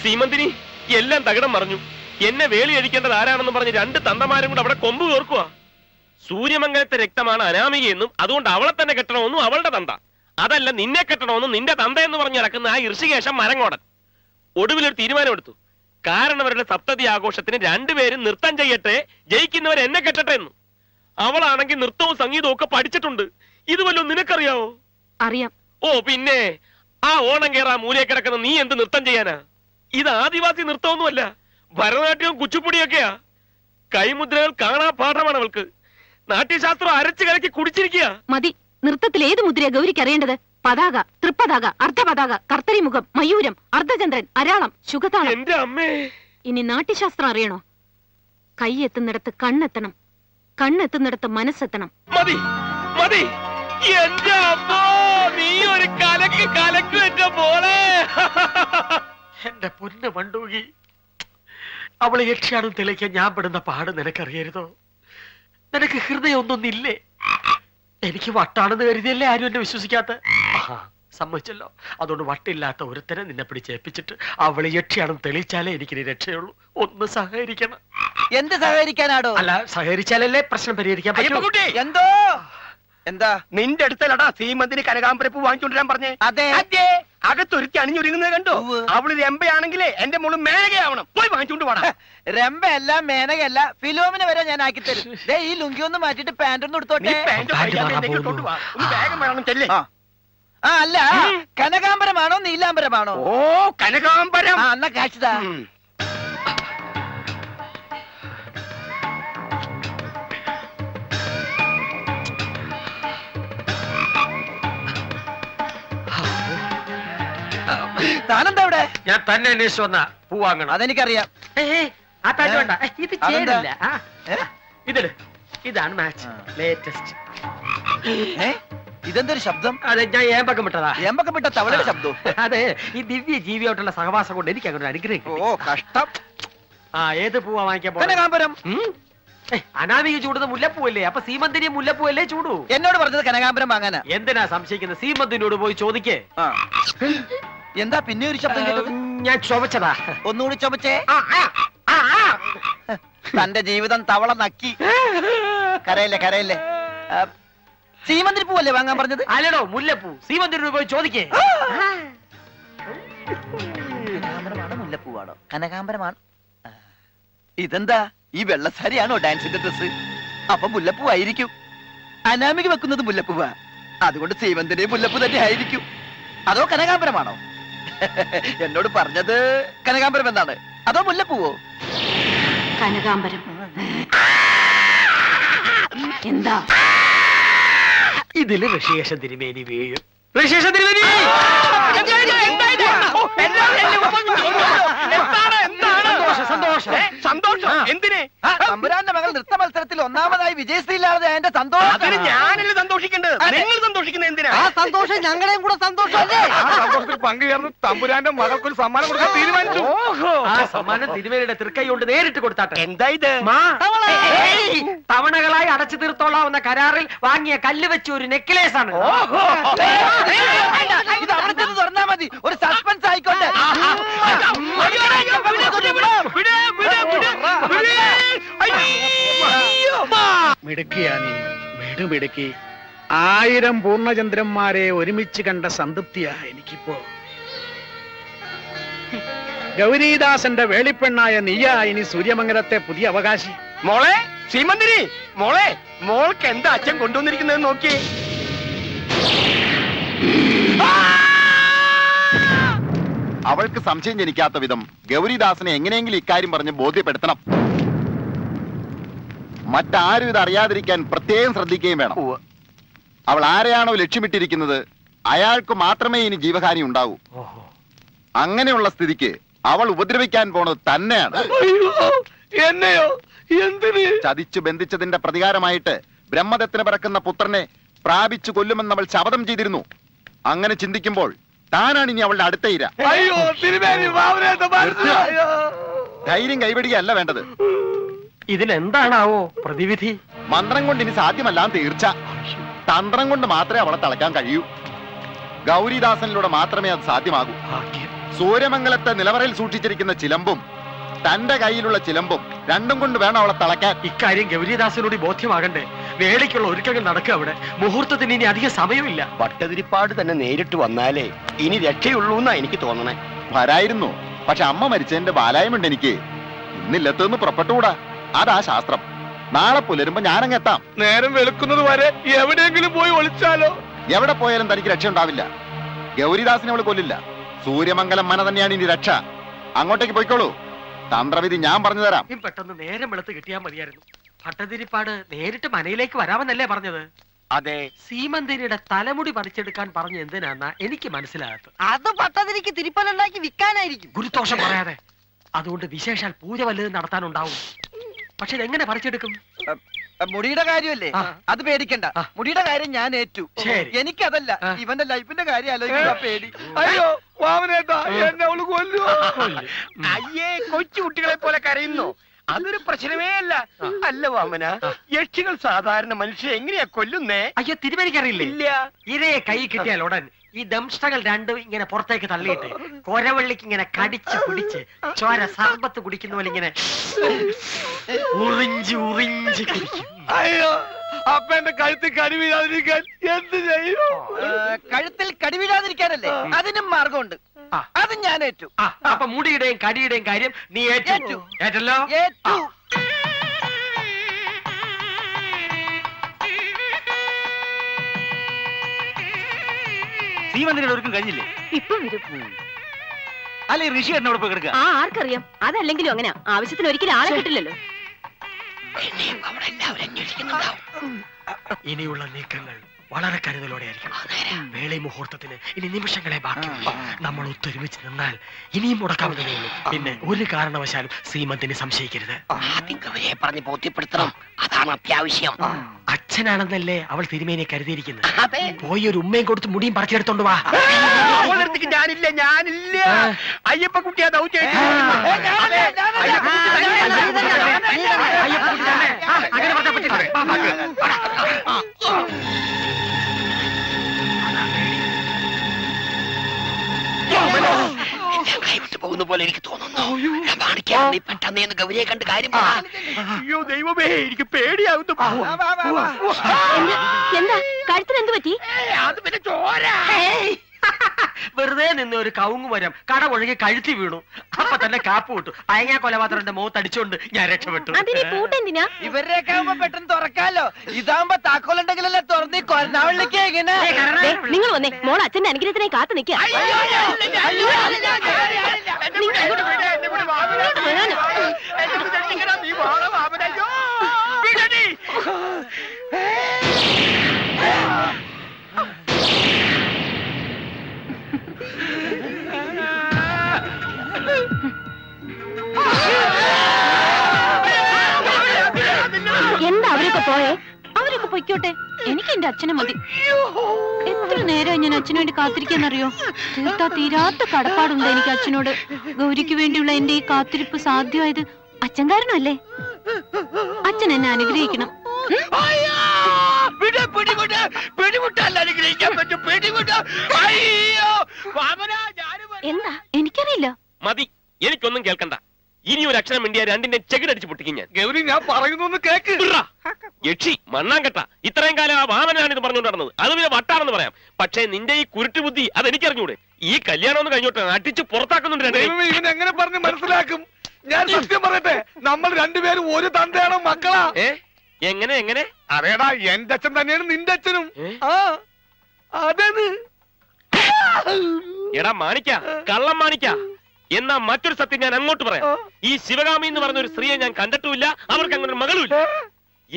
സീമന്തിനി എല്ലാം തകിടം മറിഞ്ഞു. എന്നെ വേലി അഴിക്കേണ്ടത് ആരാണെന്ന് പറഞ്ഞ് രണ്ട് തന്തമാരും കൂടെ അവിടെ കൊമ്പ് കേർക്കുക. സൂര്യമംഗലത്തെ രക്തമാണ് അനാമികയെന്നും അതുകൊണ്ട് അവളെ തന്നെ കെട്ടണമെന്നും അവളുടെ തന്ത, അതല്ല നിന്നെ കെട്ടണമെന്നും നിന്റെ തന്ത എന്ന് പറഞ്ഞ് നടക്കുന്ന ആ ഋഷികേശം മരങ്ങോടൻ ഒടുവിലൊരു തീരുമാനമെടുത്തു. കാരണവരുടെ സപ്തതി ആഘോഷത്തിന് രണ്ടുപേരും നൃത്തം ചെയ്യട്ടെ, ജയിക്കുന്നവർ എന്നെ കെട്ടട്ടെ എന്ന്. അവളാണെങ്കിൽ നൃത്തവും സംഗീതവും ഒക്കെ പഠിച്ചിട്ടുണ്ട്. ഇതുവല്ലോ നിനക്കറിയാവോ? അറിയാം. ഓ പിന്നെ ആ ഓണം കേറാ മൂലയെ കിടക്കുന്ന നീ എന്ത് നൃത്തം ചെയ്യാനാ? ഇത് ആദിവാസി നൃത്തമൊന്നുമല്ല, ഭരതനാട്യവും കുച്ചിപ്പുടിയൊക്കെയാ. കൈമുദ്രകൾ കാണാ പാഠമാണ് അവൾക്ക്. നാട്യശാസ്ത്രം അരച്ചു കലക്കി കുടിച്ചിരിക്കുക. മതി. നൃത്തത്തിൽ ഏത് മുദ്രയാ ഗൗരിക്ക് അറിയേണ്ടത്? പതാക, തൃപ്പതാക, അർദ്ധപതാക, കർത്തരിമുഖം, മയൂരം, അർദ്ധചന്ദ്രൻ, അരാളം, ശുഗതാളം. എന്റെ അമ്മേ, ഇനി നാട്യശാസ്ത്രം അറിയണോ? കൈ എത്തുന്നിടത്ത് കണ്ണെത്തണം, കണ്ണെത്തുന്നിടത്ത് മനസ്സെത്തണം. മതി മതി. എന്റെ അമ്മോ, നീ ഒരു കലക്ക് കലക്ക് എന്റെ പോലെ. എന്റെ പൊന്ന് മണ്ടൂകി, അവളെ യക്ഷിയാണെന്ന് തെളിയിക്കാൻ ഞാൻ പെടുന്ന പാട് നിനക്കറിയരുതോ? നിനക്ക് ഹൃദയമൊന്നൊന്നില്ലേ? എനിക്ക് വട്ടാണെന്ന് കരുതിയല്ലേ ആരും എന്നെ വിശ്വസിക്കാത്ത? സമ്മതിച്ചല്ലോ. അതുകൊണ്ട് വട്ടില്ലാത്ത ഒരുത്തനെ നിന്നെ പിടിച്ചേൽപ്പിച്ചിട്ട് അവളെ യക്ഷിയാണെന്ന് തെളിയിച്ചാലേ എനിക്കിനി രക്ഷയുള്ളൂ. ഒന്ന് സഹകരിക്കണം. എന്ത് സഹകരിക്കാനാടോ? അല്ല, സഹകരിച്ചാലല്ലേ പ്രശ്നം പരിഹരിക്കാൻ പറ്റൂ. എന്തോ എന്താ നിന്റെ അടുത്തല്ലടാ സീമന്തിന് കനകാമ്പരപ്പൂ വാങ്ങിച്ചോണ്ടിരാൻ പറഞ്ഞേ? അതെ. അകത്തൊരുത്തി അണിഞ്ഞൊരുങ്ങുന്നത് കണ്ടോ? അവള് രമ്പയാണെങ്കിലേ എന്റെ മോള് മേനകയാവണം. പോയി വാങ്ങിച്ചോണ്ട് പോടാ. രമ്പയല്ല മേനകയല്ല, ഫിലോമിനെ വരെ ഞാൻ ആക്കി തരും. ഈ ലുങ്കി ഒന്ന് മാറ്റിട്ട് പാന്റ് ഒന്ന് എടുത്തോട്ടെ. വേഗം വേണം ചെല്ലേ. ആ അല്ല, കനകാംബരമാണോ നീലാംബരമാണോ? ഓ കനകാംബരം. എന്നാ കാശിതാ. താനെന്താ ഇവിടെ? ഞാൻ തന്നെ അന്വേഷിച്ചു വന്ന പൂ വാങ്ങണം. അതെനിക്കറിയാം. ആ പാന്റ് വേണ്ട, ഇത് ചേരില്ല. ഇതില് ഇതാണ് മാച്ച്, ലേറ്റസ്റ്റ്. ഇതെന്തൊരു ശബ്ദം? അതെ, ഞാൻ ഏമ്പക്കം വിട്ടതാ. ഏമ്പക്കം വിട്ട തവളയുടെ ശബ്ദം. അതെ, ഈ ദിവ്യ ജീവിയായിട്ടുള്ള സഹവാസം കൊണ്ട് എനിക്ക് അങ്ങനെ അനുഗ്രഹിക്കും. ഓ കഷ്ടം. ഏത് പൂവാ വാങ്ങിക്കാൻ പോകുന്നത്? കനകാംബരം. അനാമിക ചൂടുന്ന മുല്ലപ്പൂവല്ലേ? അപ്പൊ സീമന്തിനി മുല്ലപ്പൂവല്ലേ ചൂടൂ? എന്നോട് പറഞ്ഞത് കനകാംബരം വാങ്ങാനാ. എന്തിനാ സംശയിക്കുന്നത്? സീമന്തിനോട് പോയി ചോദിക്കേ. എന്താ പിന്നെ ഒരു ശബ്ദം കേട്ടത്? ഞാൻ ചുമച്ചതാ. ഒന്നുകൂടി ചുമച്ചേ. തന്റെ ജീവിതം തവള നക്കി. കരയല്ലേ കരയല്ലേ. സീമന്തിരി പൂവല്ലേ വാങ്ങാൻ പറഞ്ഞത്? അല്ലടോ, മുല്ലപ്പൂ. സീമന്തിനോട് പോയി ചോദിക്കേ. കനകാംബരമാണോ മുല്ലപ്പൂവാണോ? കനകാംബരമാണ്. ഇതെന്താ, ഈ വെള്ളസാരിയാണോ ഡാൻസിന്റെ ഡ്രസ്? അപ്പൊ മുല്ലപ്പൂ ആയിരിക്കും. അനാമിക വെക്കുന്നത് മുല്ലപ്പൂവാ, അതുകൊണ്ട് സീമന്തിന്റെ മുല്ലപ്പൂ തന്നെ ആയിരിക്കും. അതോ കനകാംബരമാണോ? എന്നോട് പറഞ്ഞത് കനകാംബരം എന്നാണ്. അതോ മുല്ലപ്പൂവോ? കനകാംബരം. എന്താ ഇതില് ഋഷികേശ തിരുമേനി വീഴും. ഋഷികേശ തിരുമേനി! സന്തോഷം എന്തിനെ? തമ്പുരാന്റെ മകൾ നൃത്ത മത്സരത്തിൽ ഒന്നാമതായി വിജയശ്രീലാതെ എന്റെ സന്തോഷം. അതിന് ഞാനല്ലേ സന്തോഷിക്കേണ്ടത്? നിങ്ങൾ സന്തോഷിക്കുന്നത് എന്തിനാ? ആ സന്തോഷം ഞങ്ങളെയും കൂടെ സന്തോഷമല്ലേ? ആ സന്തോഷത്തിൽ പങ്കുചേർന്ന് തമ്പുരാന്റെ മകൾക്കൊരു സമ്മാനം കൊടുക്കാൻ തീരുമാനിച്ചു. ആ സമ്മാനം തിരുമേനിയുടെ തൃക്കൈ കൊണ്ട് നേരിട്ട് കൊടുത്താട്ടെ. എന്താ ഇത്? തവണകളായി അടച്ചു തീർത്തോളാവുന്ന കരാറിൽ വാങ്ങിയ കല്ല് വെച്ച് ഒരു നെക്ലേസ് ആണ്. ഇത് അവിടെ ചെന്ന് തുറന്നാ മതി, ഒരു സസ്പെൻസ് ആയിക്കോട്ടെ. മിടുക്കിയാ നീ, മിടുമിടുക്കി. 1000 പൂർണ്ണചന്ദ്രന്മാരെ ഒരുമിച്ച് കണ്ട സംതൃപ്തിയാ എനിക്കിപ്പോ. ഗൗരീദാസന്റെ വേളിപ്പെണ്ണായ നീയാ ഇനി സൂര്യമംഗലത്തെ പുതിയ അവകാശി. മോളെ ശ്രീമന്തിരി, മോളെ, മോൾക്ക് എന്താ അച്ഛൻ കൊണ്ടുവന്നിരിക്കുന്നത് നോക്കി. അവൾക്ക് സംശയം ജനിക്കാത്ത വിധം ഗൗരിദാസനെ എങ്ങനെയെങ്കിലും ഇക്കാര്യം പറഞ്ഞ് ബോധ്യപ്പെടുത്തണം. മറ്റാരും ഇത് അറിയാതിരിക്കാൻ പ്രത്യേകം ശ്രദ്ധിക്കുകയും വേണം. അവൾ ആരെയാണോ ലക്ഷ്യമിട്ടിരിക്കുന്നത് അയാൾക്ക് മാത്രമേ ഇനി ജീവഹാനി ഉണ്ടാവൂ. അങ്ങനെയുള്ള സ്ഥിതിക്ക് അവൾ ഉപദ്രവിക്കാൻ പോണത് തന്നെയാണ്. എന്നെയോ? എന്തിന്? ചതിച്ചു ബന്ധിച്ചതിന്റെ പ്രതികാരമായിട്ട് ബ്രഹ്മദത്തിന് പിറക്കുന്ന പുത്രനെ പ്രാപിച്ചു കൊല്ലുമെന്ന് അവൾ ശപഥം ചെയ്തിരുന്നു. അങ്ങനെ ചിന്തിക്കുമ്പോൾ താനാണ് ഇനി അവളുടെ അടുത്ത ഇര. ധൈര്യം കൈവടിയല്ല വേണ്ടത്. ഇതിലെന്താണാവോ പ്രതിവിധി? മന്ത്രം കൊണ്ട് ഇനി സാധ്യമല്ല തീർച്ച. തന്ത്രം കൊണ്ട് മാത്രമേ അവളെ തളയ്ക്കാൻ കഴിയൂ. ഗൗരിദാസനിലൂടെ മാത്രമേ അത് സാധ്യമാകൂ. സൂര്യമംഗലത്തെ നിലവറയിൽ സൂക്ഷിച്ചിരിക്കുന്ന ചിലമ്പും തന്റെ കയ്യിലുള്ള ചിലമ്പും രണ്ടും കൊണ്ട് വേണം അവളെ തളയ്ക്കാൻ. ഇക്കാര്യം ഗൗരിദാസിനോട് ബോധ്യമാകണ്ടേ? വേളിക്കുള്ള ഒരുക്കങ്ങൾ നടക്കുക അവിടെ. മുഹൂർത്തത്തിന് ഇനി അധികം സമയമില്ല. പട്ടതിരിപ്പാട് തന്നെ നേരിട്ട് വന്നാലേ ഇനി രക്ഷയുള്ളൂ എന്നാ എനിക്ക് തോന്നണേ. വരായിരുന്നു, പക്ഷെ അമ്മ മരിച്ചതിന്റെ ബാലായമുണ്ട് എനിക്ക്. ഇന്നില്ലത്തെന്ന് പുറപ്പെട്ടുകൂടാ. അതാ ശാസ്ത്രം. നാളെ പുലരുമ്പോ ഞാനങ്ങെത്താം. നേരം വെളുക്കുന്നത് വരെ എവിടെയെങ്കിലും പോയി ഒളിച്ചാലോ? എവിടെ പോയാലും തനിക്ക് രക്ഷ ഉണ്ടാവില്ല. ഗൗരിദാസിനെ അവള് കൊല്ലില്ല. സൂര്യമംഗലം മന തന്നെയാണ് ഇനി രക്ഷ. അങ്ങോട്ടേക്ക് പോയിക്കോളൂ. തന്ത്രവിധി ഞാൻ പറഞ്ഞു തരാം. പെട്ടെന്ന് നേരം വെളുത്ത് കിട്ടിയാൽ മതിയായിരുന്നു. ഭട്ടതിരിപ്പാട് നേരിട്ട് മനയിലേക്ക് വരാമെന്നല്ലേ പറഞ്ഞത്? അതെ, സീമന്തിരിയുടെ തലമുടി പറിച്ചെടുക്കാൻ പറഞ്ഞ എന്തിനാന്നാ എനിക്ക് മനസ്സിലാകാത്തത്. അത് പട്ടതിരിക്ക് തിരുപ്പലുണ്ടാക്കി വിൽക്കാനായിരിക്കും. ഗുരുദോഷം പറയാതെ. അതുകൊണ്ട് വിശേഷാൽ പൂജ വല്ലതും നടത്താനുണ്ടാവും. പക്ഷെ ഇതെങ്ങനെ പറിച്ചെടുക്കും? മുടിയുടെ കാര്യമല്ലേ, അത് പേടിക്കണ്ട. മുടിയുടെ കാര്യം ഞാൻ ഏറ്റു. ശരി. എനിക്കതല്ല, ഇവന്റെ ലൈഫിന്റെ കാര്യം ആലോചിക്കുന്ന പേടി. അയ്യോ വാമനേട്ടാ, എന്നെ അവള് കൊല്ലുവോ? അയ്യേ, കൊച്ചു കുട്ടികളെ പോലെ കരയുന്നു. അതൊരു പ്രശ്നമേ അല്ല. അല്ല വാമന, യക്ഷികൾ സാധാരണ മനുഷ്യരെ എങ്ങനെയാ കൊല്ലുന്നേ? അയ്യോ, തിരുമേനിക്കറിയില്ലേ? ഇല്ല. ഇരയെ കൈ കിട്ടിയാൽ ഉടൻ ഈ ദംഷ്ടകൾ രണ്ടും ഇങ്ങനെ പുറത്തേക്ക് തള്ളിയിട്ട് കൊരവള്ളിക്ക് ഇങ്ങനെ കടിച്ച് പിടിച്ച് ചോര സർബത്ത് കുടിക്കുന്ന പോലെ ഇങ്ങനെ ഉറിഞ്ച് ഉറിഞ്ച് കുടിക്കും. അയ്യോ, അപ്പൊ എന്റെ കഴുത്തിൽ കടി വീഴാതിരിക്കാൻ എന്ത് ചെയ്യും? കഴുത്തിൽ കടി വീഴാതിരിക്കാനല്ലേ, അതിനും മാർഗമുണ്ട്. അത് ഞാൻ ഏറ്റു. അപ്പൊ മുടിയുടെയും കടിയുടെയും കാര്യം നീ ഏറ്റു. ഏറ്റല്ലോ? ഏറ്റു. ശ്രീമന്ദിരം ഒരുക്കും കഴിഞ്ഞില്ലേ? ഇപ്പൊ വരും. അല്ലെ ഋഷി എന്നോട് പോയി കിടക്കുക. ആർക്കറിയാം? അതല്ലെങ്കിലും അങ്ങനെ ആവശ്യത്തിന് ഒരിക്കലും ആളെ കിട്ടില്ലല്ലോ. ഇനിയുള്ള നീക്കങ്ങൾ വളരെ കരുതലോടെ ആയിരിക്കണം. വേളി മുഹൂർത്തത്തിന് ഇനി നിമിഷങ്ങളെ ബാക്കിയുള്ളൂ. നമ്മൾ ഒത്തൊരുമിച്ച് നിന്നാൽ ഇനിയും മുടക്കാവുന്നതേ ഉള്ളൂ. പിന്നെ ഒരു കാരണവശാലും ശ്രീമന്തിനെ സംശയിക്കരുത്. അവരെ പറഞ്ഞ് ബോധ്യപ്പെടുത്തണം, അതാണ് അത്യാവശ്യം. അച്ഛനാണെന്നല്ലേ അവൾ തിരുമേനിയെ കരുതിയിരിക്കുന്നത്. പോയി ഒരു ഉമ്മയും കൊടുത്ത് മുടിയും പറിച്ചെടുത്തോണ്ട് വാ. ഞാനില്ല. അയ്യപ്പ കുട്ടിയാ ദൗത്യം. അങ്ങനെ പറഞ്ഞാ പറ്റില്ല. കൈവിട്ട് പോകുന്ന പോലെ എനിക്ക് തോന്നുന്നു. പെട്ടെന്ന് ഗൗരിയെ കണ്ട് കാര്യം. അയ്യോ ദൈവമേ, എനിക്ക് പേടിയാവുന്നു. എന്താ കഴുത്തിന് എന്ത് പറ്റി? അത് പിന്നെ ചോര. വെറുതെ നിന്ന് ഒരു കവുങ്ങ് മരം കട ഒഴുകി കഴുത്തി വീണു. അപ്പൊ തന്നെ കാപ്പ് വിട്ടു. അയങ്ങാ കൊലപാത്രന്റെ മുഖത്ത് അടിച്ചോണ്ട് ഞാൻ രക്ഷപ്പെട്ടു. അതിന് പൂട്ടെന്തിനാ? ഇവരെയൊക്കെ ആവുമ്പോ പെട്ടെന്ന് തുറക്കാലോ. ഇതാവുമ്പോ താക്കോലുണ്ടെങ്കിലല്ലേ തുറന്ന് കൊരനാവളിക്ക് എങ്ങനെ? നിങ്ങൾ വന്നേ, മോൾ അച്ഛന്റെ അനുഗ്രഹത്തിനായി കാത്തു നിൽക്കുക. എന്താ അവരൊക്കെ പോയേ? അവരൊക്കെ പൊയ്ക്കോട്ടെ, എനിക്ക് എന്റെ അച്ഛനെ മതി. എത്ര നേരം ഞാൻ അച്ഛനു വേണ്ടി കാത്തിരിക്കാന്നറിയോ? തീർത്താ തീരാത്ത കടപ്പാടുണ്ട് എനിക്ക് അച്ഛനോട്. ഗൗരിക്ക് വേണ്ടിയുള്ള എന്റെ ഈ കാത്തിരിപ്പ് സാധ്യമായത് അച്ഛൻ കാരണമല്ലേ? അച്ഛൻ എന്നെ അനുഗ്രഹിക്കണം. എന്താ? എനിക്കറിയില്ല. മതി, എനിക്കൊന്നും കേൾക്കണ്ട. ഇനി ഒരു അക്ഷരം മിണ്ടിയ രണ്ടിന്റെ ചെകിടടിച്ച് പൊട്ടിക്കും ഞാൻ. ഗൗരി, ഞാൻ പറയുന്നു കേക്ക്. യക്ഷി മണ്ണാങ്കട്ട, ഇത്രയും കാലം ആ വാമനാണ് ഇത് പറഞ്ഞുകൊണ്ട് നടന്നത്. അത് പിന്നെ വട്ടാണെന്ന് പറയാം. പക്ഷേ നിന്റെ ഈ കുരുട്ട് ബുദ്ധി അതെനിക്കറിഞ്ഞൂടെ? ഈ കല്യാണം ഒന്ന് കഴിഞ്ഞോട്ടെ, അടിച്ച് പുറത്താക്കുന്നുണ്ട്. ഇവൻ എങ്ങനെ പറഞ്ഞ് മനസ്സിലാക്കും? ഞാൻ സത്യം പറയട്ടെ, നമ്മൾ രണ്ടുപേരും ഒരു തന്തയാണോ മക്കളാ? എങ്ങനെ എങ്ങനെ? അറിയടാ, എന്റെ അച്ഛൻ തന്നെയാണ് നിന്റെ അച്ഛനും. അതെന്ന് എടാ മാണിക്ക, കള്ളം മാണിക്ക. എന്നാ മറ്റൊരു സത്യം ഞാൻ അങ്ങോട്ട് പറയാം. ഈ ശിവകാമി എന്ന് പറഞ്ഞ ഒരു സ്ത്രീയെ ഞാൻ കണ്ടിട്ടുമില്ല. അവർക്ക് അങ്ങനെ ഒരു മകളുമില്ല.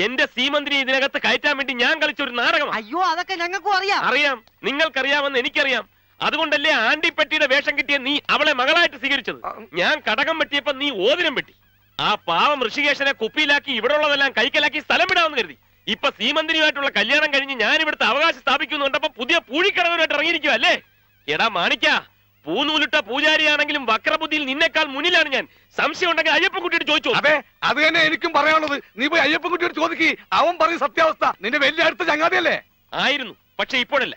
എന്റെ സീമന്തിനെ ഇതിനകത്ത് കയറ്റാൻ വേണ്ടി ഞാൻ കളിച്ച ഒരു നാടകമാണ്. അയ്യോ, അതൊക്കെ ഞങ്ങൾക്കും അറിയാം. അറിയാം, നിങ്ങൾക്കറിയാമെന്ന് എനിക്കറിയാം. അതുകൊണ്ടല്ലേ ആണ്ടിപ്പെട്ടിയുടെ വേഷം കിട്ടിയ നീ അവളെ മകളായിട്ട് സ്വീകരിച്ചത്. ഞാൻ കടകം വെട്ടിയപ്പോ നീ ഓതിരം വെട്ടി. ആ പാവം ഋഷികേശനെ കുപ്പിയിലാക്കി ഇവിടെ ഉള്ളതെല്ലാം കൈക്കലാക്കി സ്ഥലം വിടാമെന്ന് കരുതി. ഇപ്പൊ സീമന്തിനിയുമായിട്ടുള്ള കല്യാണം കഴിഞ്ഞ് ഞാൻ ഇവിടുത്തെ അവകാശം സ്ഥാപിക്കുന്നു കണ്ടപ്പോ പുതിയ പൂഴിക്കടവരുമായിട്ട് ഇറങ്ങിയിരിക്കുക അല്ലേ? എടാ മാണിക്ക, പൂനൂലിട്ട പൂജാരിയാണെങ്കിലും വക്രബുദ്ധിയിൽ നിന്നെക്കാൾ മുന്നിലാണ് ഞാൻ. സംശയം ഉണ്ടെങ്കിൽ അയ്യപ്പൻകുട്ടിയോട് ചോദിച്ചു. അതെ, അത് തന്നെ എനിക്കും പറയാനുള്ളത്. നീ പോയി അയ്യപ്പൻകുട്ടിയോട് ചോദിക്ക്, അവൻ പറയും സത്യാവസ്ഥ. നിന്റെ വലിയ അടുത്ത ചങ്ങാതിയല്ലേ? ആയിരുന്നു, പക്ഷെ ഇപ്പോഴല്ല.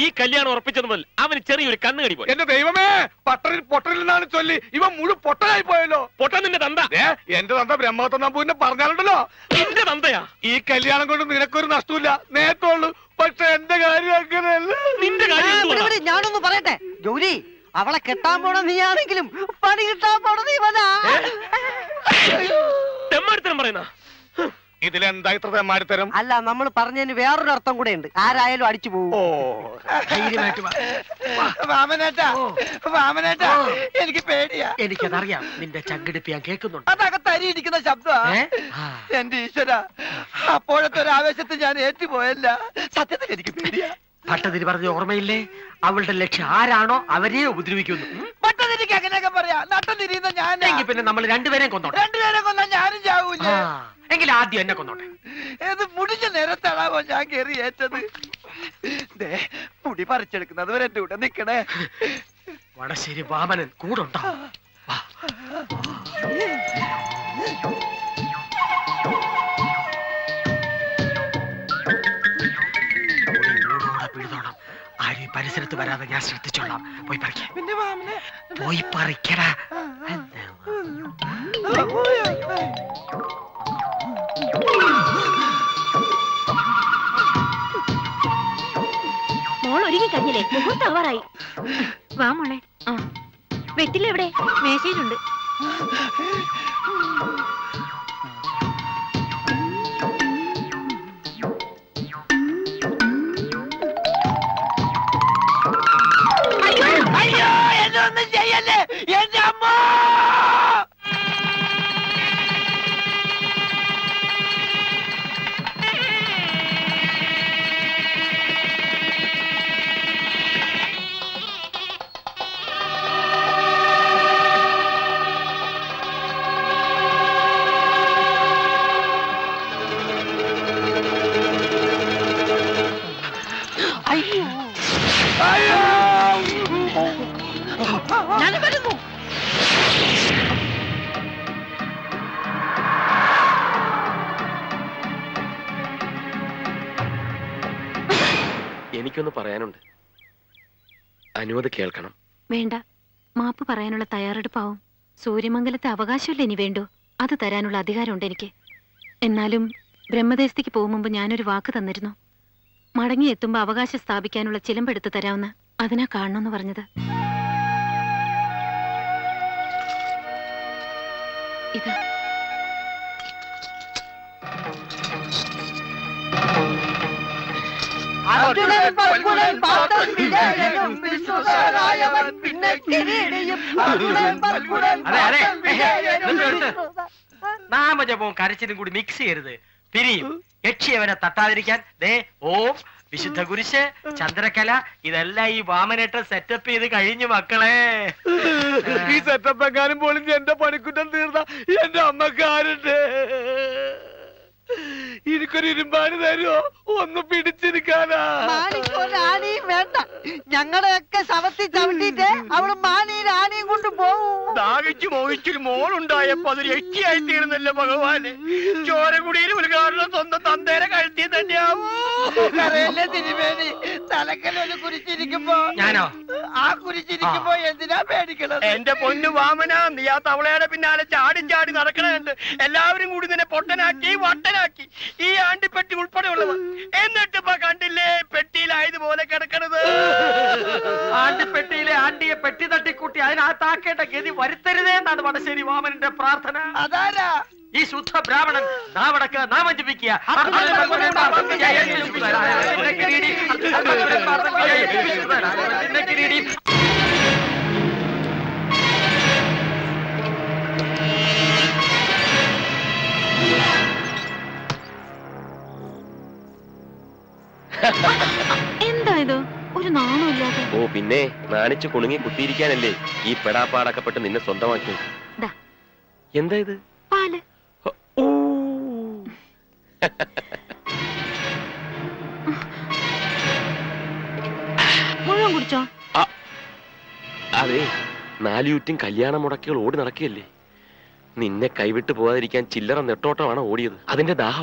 ഈ കല്യാണം ഉറപ്പിച്ചത് മുതൽ അവന് ചെറിയൊരു കണ്ണുകടി പോയി. എന്റെ ദൈവമേ, പട്ടറിൽ പൊട്ടലിൽ നിന്നാണ് ചൊല്ലി ഇവൻ മുഴു പൊട്ടലായി പോയല്ലോ. പൊട്ടൻ നിന്റെ തന്ത. എന്റെ തന്ത ബ്രഹ്മത്തം നമ്പൂരിനെ പറഞ്ഞാലുണ്ടല്ലോ, നിന്റെ തന്തയാ. ഈ കല്യാണം കൊണ്ട് നിനക്കൊരു നഷ്ടമില്ല, നേട്ടമുള്ളൂ. പക്ഷെ എന്റെ കാര്യം അങ്ങനെയല്ല. നിന്റെ കാര്യം എന്തുവാ? ഞാനൊന്ന് പറയട്ടെ ഗൗരി, അവളെ കെട്ടാൻ പോണ നീയാണെങ്കിലും പണി കിട്ടാൻ പോണ നീവനാ. തെമ്മാടിത്തരം പറയുന്ന ഇതിലെന്താ ഇത്ര തെമ്മാടിത്തരം? അല്ല, നമ്മൾ പറഞ്ഞതിന് വേറൊരു അർത്ഥം കൂടെ ഉണ്ട്. ആരായാലും അടിച്ചു പോകും. എനിക്ക് പേടിയാ. എനിക്കതറിയാം, നിന്റെ ചങ്കിടിപ്പ് ഞാൻ കേൾക്കുന്നുണ്ട്. അതകത്ത് അരിയിരിക്കുന്ന ശബ്ദം. എന്റെ ഈശ്വര, അപ്പോഴത്തെ ഒരു ആവേശത്തിൽ ഞാൻ ഏറ്റുപോയല്ല. സത്യത്തിൽ എനിക്ക് പേടിയാ. ഭട്ടതിരി പറഞ്ഞ ഓർമ്മയില്ലേ, അവളുടെ ലക്ഷ്യം ആരാണോ അവരെ ഉപദ്രവിക്കുന്നു. ഭട്ടതിരിക്ക് അങ്ങനെയൊക്കെ പറയാ. നട്ടം തിരിയുന്ന ഞാൻ. എങ്കിൽ പിന്നെ നമ്മൾ രണ്ടുപേരെയും കൊന്നോട്ടെ. രണ്ടുപേരെ കൊന്ന ഞാനും ചാവൂല. എങ്കിൽ ആദ്യം എന്നെ കൊന്നോട്ടെ. ഏത് മുടിഞ്ഞ നേരത്താണാവോ ഞാൻ കയറി ഏറ്റത്. മുടി പറിച്ചെടുക്കുന്നത് വരെ എന്റെ കൂടെ നിക്കണേ. വടശ്ശേരി വാമനൻ കൂടെ ഉണ്ടാവും. പിഴുതോണം. ആരും പരിസരത്ത് വരാതെ ഞാൻ ശ്രദ്ധിച്ചോളാം. പോയി പറിക്ക. പോയി പറിക്കടാ. മോൾ ഒരുങ്ങി കഴിഞ്ഞില്ലേ? മുഹൂർത്താവാറായി. വാ മോളെ. വെറ്റിലെവിടെ? മേശയിലുണ്ട്. അയ്യോ, എന്നൊന്നും ചെയ്യല്ലേ എന്റെ അമ്മ. ഞാൻ വരുന്നു. എനിക്കൊന്ന് പറയാനുണ്ട്. അനുമതി കേൾക്കണം. വേണ്ട, മാപ്പ് പറയാനുള്ള തയ്യാറെടുപ്പാവും. സൂര്യമംഗലത്തെ അവകാശമല്ലേ ഇനി വേണ്ടു. അത് തരാനുള്ള അധികാരമുണ്ട് എനിക്ക്. എന്നാലും ബ്രഹ്മദേശത്തേക്ക് പോകും മുമ്പ് ഞാനൊരു വാക്ക് തന്നിരുന്നു. മടങ്ങി എത്തുമ്പോ അവകാശം സ്ഥാപിക്കാനുള്ള ചിലമ്പെടുത്ത് തരാവുന്ന. അതിനാ കാണണമെന്ന് പറഞ്ഞത്. ഇത് നാമജപവും കരച്ചിലും കൂടി മിക്സ് ചെയ്യരുത്. പിരിയും. യക്ഷി അവനെ തട്ടാതിരിക്കാൻ ദേ ഓം, വിശുദ്ധ കുരിശ്, ചന്ദ്രകല, ഇതെല്ലാം ഈ വാമനേട്ട സെറ്റപ്പ് ചെയ്ത് കഴിഞ്ഞു മക്കളെ. ഈ സെറ്റപ്പ് എങ്ങാനും പോലും എന്റെ പണിക്കുറ്റം തീർന്ന എന്റെ അമ്മക്കാരുണ്ട്. എനിക്കൊരു ഇരുമ്പാന് തരുമോ? ഒന്ന് പിടിച്ചിരിക്കാനാ. വേണ്ട, ഞങ്ങളുടെയൊക്കെ ശവത്തിൽ ചവിട്ടിട്ട് അവള് മാനിയിൽ ആനയും കൊണ്ട് പോവും. ദാഹിച്ചു മോഹിച്ചൊരു മോളുണ്ടായപ്പോ അതൊരു യക്ഷിയായി തീർന്നല്ലോ ഭഗവാന്. ചോരകുടിയിൽ ഉദ്ഘാടനം സ്വന്തം തന്തേരെ കഴുത്തി തന്നെയാവൂ. തിരുമേനി തലക്കല്ലൊരു കുരിച്ചിരിക്കുമ്പോ ഞാനോ ആ കുരിച്ചിരിക്കുമ്പോ എന്തിനാ പേടിക്കണത്? എന്റെ പൊന്നു വാമന, നീ ആ തവളയുടെ പിന്നാലെ ചാടി ചാടി നടക്കണുണ്ട്. എല്ലാവരും കൂടി നിന്നെ പൊട്ടനാക്കി വട്ടനാക്കി, ഈ ആണ്ടിപ്പെട്ടി ഉൾപ്പെടെയുള്ളവർ. എന്നിട്ട് ഇപ്പൊ കണ്ടില്ലേ പെട്ടിയിലായതുപോലെ കിടക്കണത്. ആണ്ടിപ്പെട്ടിയിലെ ആണ്ടിയെ പെട്ടി തട്ടിക്കൂട്ടി അതിനകത്താക്കേണ്ട ഗതി വരുത്തരുതേ എന്നാണ് വടശ്ശേരി വാമനന്റെ പ്രാർത്ഥന. അതാരാ? ഈ ശുദ്ധ ബ്രാഹ്മണൻ നാവടക്ക് നാമം ജപിക്കുക. എന്താ ഇത്? ഒരു നാണമില്ലാതെ. ഓ പിന്നെ നാണിച്ചു കുണുങ്ങി കുത്തിയിരിക്കാനല്ലേ ഈ പെടാപ്പാടക്കപ്പെട്ട് നിന്നെ സ്വന്തമാക്കിയത്. ദാ, എന്താ ഇത്? പാല്. ഓ മുഴുവൻ കുടിച്ചോ? അതെ, നാലുചുറ്റും കല്യാണ മുടക്കികൾ ഓടി നടക്കുകയല്ലേ. നിന്നെ കൈവിട്ട് പോകാതിരിക്കാൻ ചില്ലറ നെട്ടോട്ടമാണ് ഓടിയത്. അതിന്റെ ദാഹ.